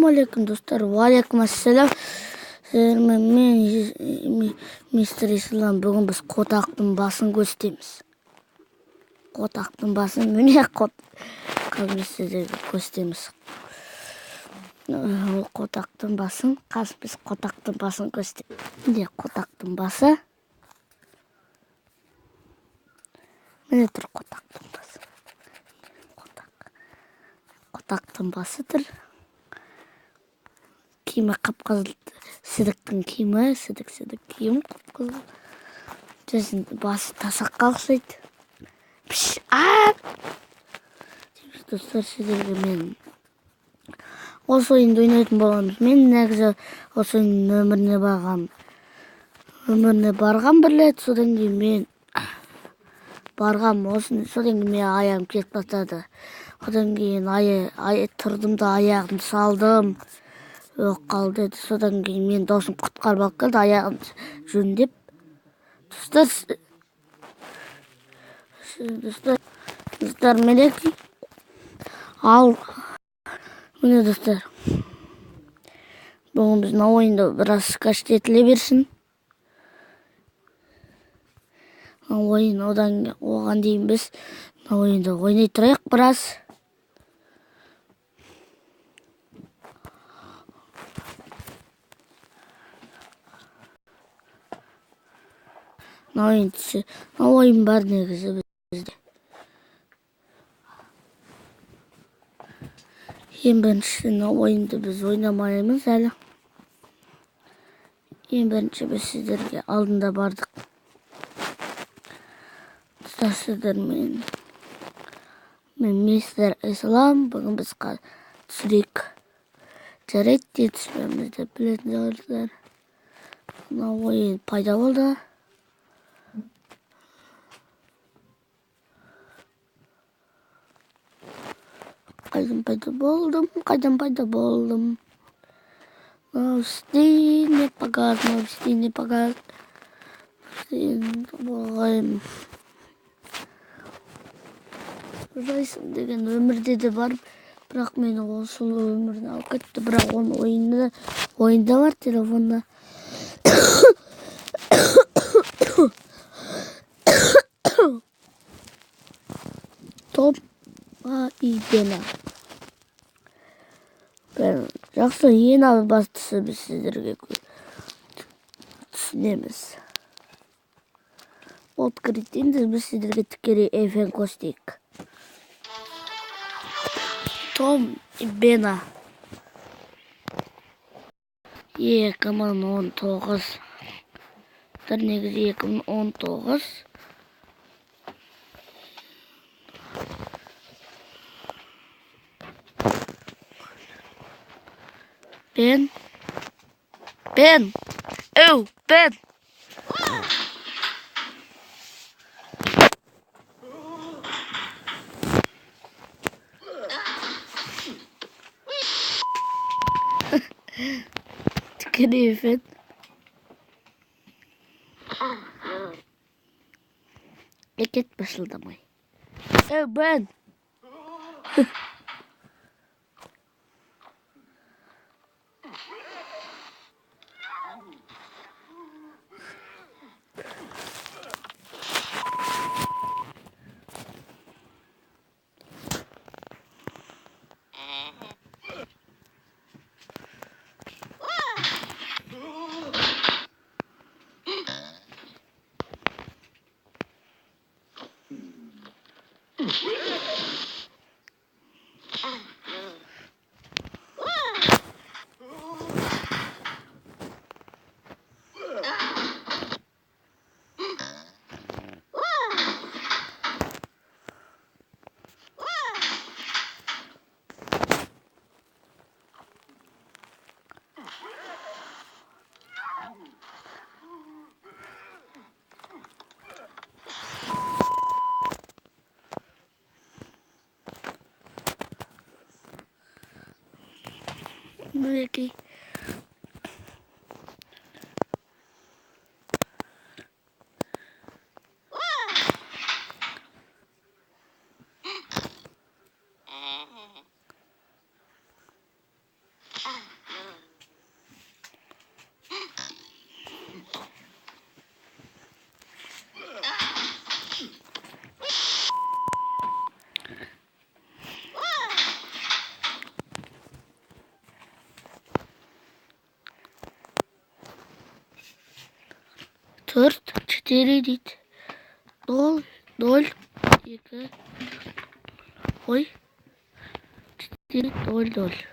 Ассалаумағалейкум достар. Уалейкум ассалам. Мен мистер Ислам. Бүгін біз қотақтың басын көстеміз. Қотақтың басын міне көстеміз. Қотақтың басын, қазір біз қотақтың басын көстеміз. Міне қотақтың басы. Міне тұр қотақтың басы. Қотақтың басы тұр. Киімі қап-қызыл, сідіктің киімі, сідік киім қап-қызыл. Жүзін басы тасаққа ұқсайды. Достар, сіздерге мен осы ойынды ойнайтын боламыз. Мен негізі осы ойынның өміріне барғам бір рет, содан кейін мен барғам, содан кейін мен аяғым кетіп бастады. Одан кейін тұрдым да аяғым салдым. Қалды. Содан кейін мен досым құтқарып алып келді, аяғын жөндеп. Достар, мінекей. Ал, міне достар. Бүгін біздің ойында біраз кәштетіле берсін. Оған дейін біз ойында ойнай тұрайық біраз. Ойын бар негізі бізде. Ең бірінші ойынды біз ойнамаймыз әлі. Ең бірінші біз сіздерге алдында бардық. Сіздер мен мистер Ислам. Бүгін біз түсірейік. Жарайды де түсіремізді білетін жағырсыздар. Ойын пайда болды. Қайдан пайда болдым. Новости не погас. Жайсың деген өмірде де бар, бірақ мені осы өмірін алып кетті, бірақ оның ойында бар телефонда. Том и Бена. Жақсы, ең бастысы біз сіздерге түсінеміз. Открытиінде біз сіздерге тікелей эфир қостейік. Том и Бена. 2019. Негізі 2019. Ben. Ben. Tükürüyor efendim. Eket başıldamayı. Ben. Belki. төрт четыре дейді. Ноль екі ой 4 0 0.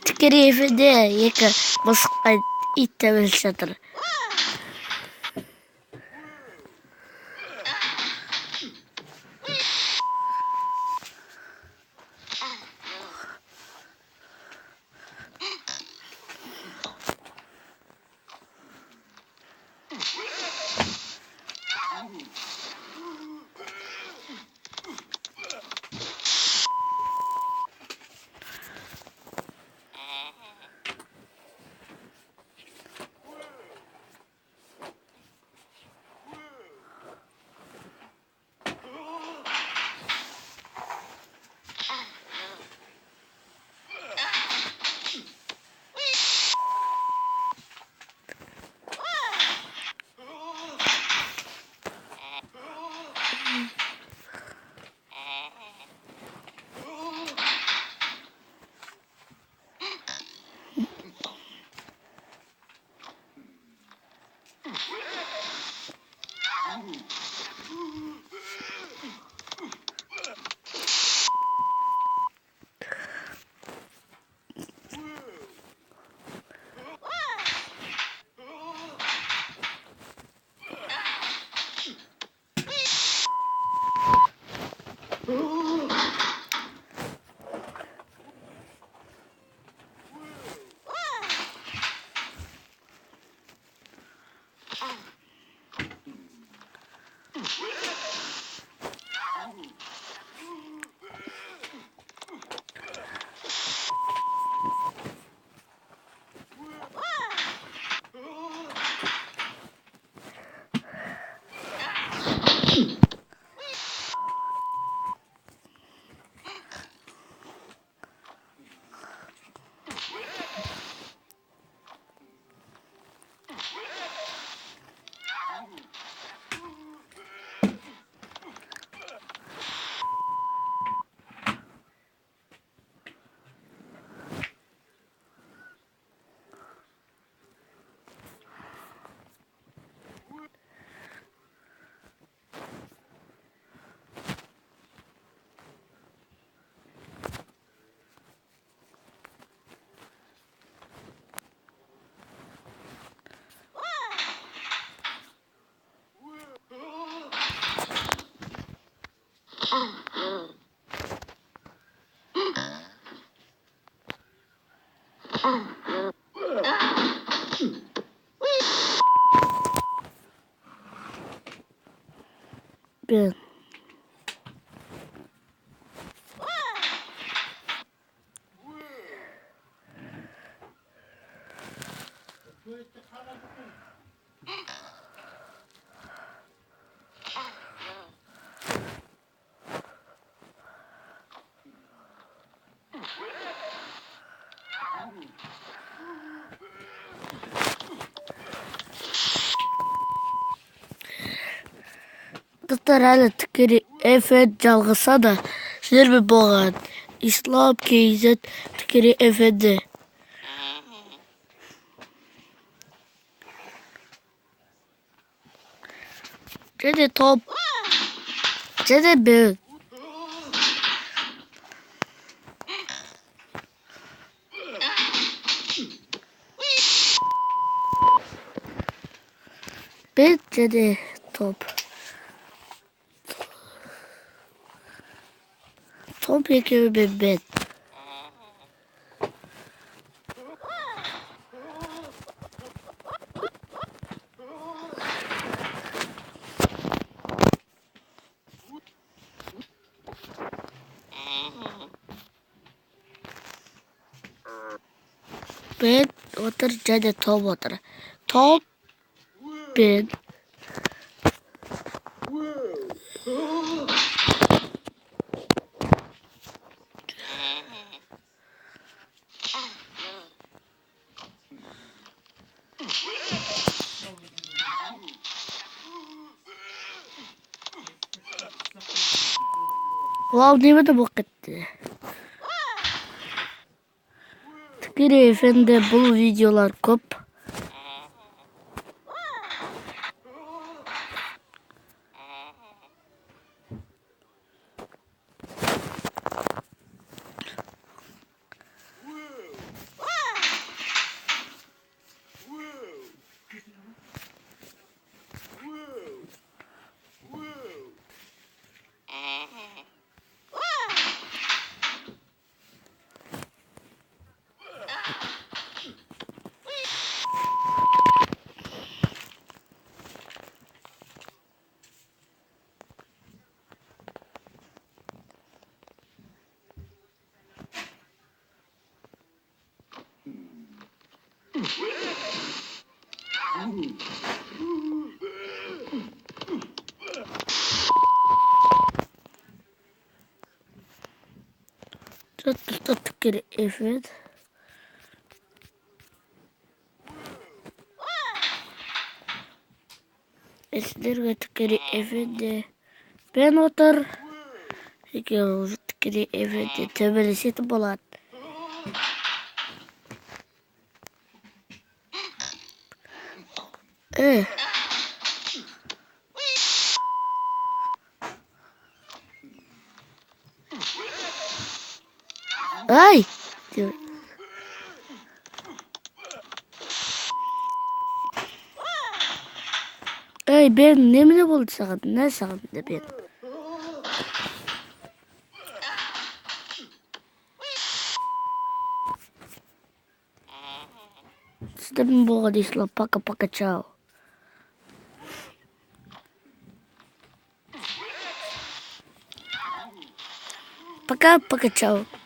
Тікерефеде екі мысыққа ит тәуелсіз жатыр. Ben. Dostlar әлі тікелей эфир жалғаса да сіздермен болған Ислам KZ тікелей эфирде. Және топ. Және ben. Ben және топ. Tom ekeği ben. Ben otur және Tom otur. Tom ben. Wow, neme de bok etti. Tükürü efendi bu videolar көп. Çok tükürü efendi. Eslerge tükürü efendi. Ben otur. Ekeği tükürü efendi. Tebelesiyeti bolat. Ay! Diyor. Ay ben nemine buldu sağın. Ne sağın de ben. Sizden bu kadar isla paka paka çao. Пока, пока, чао.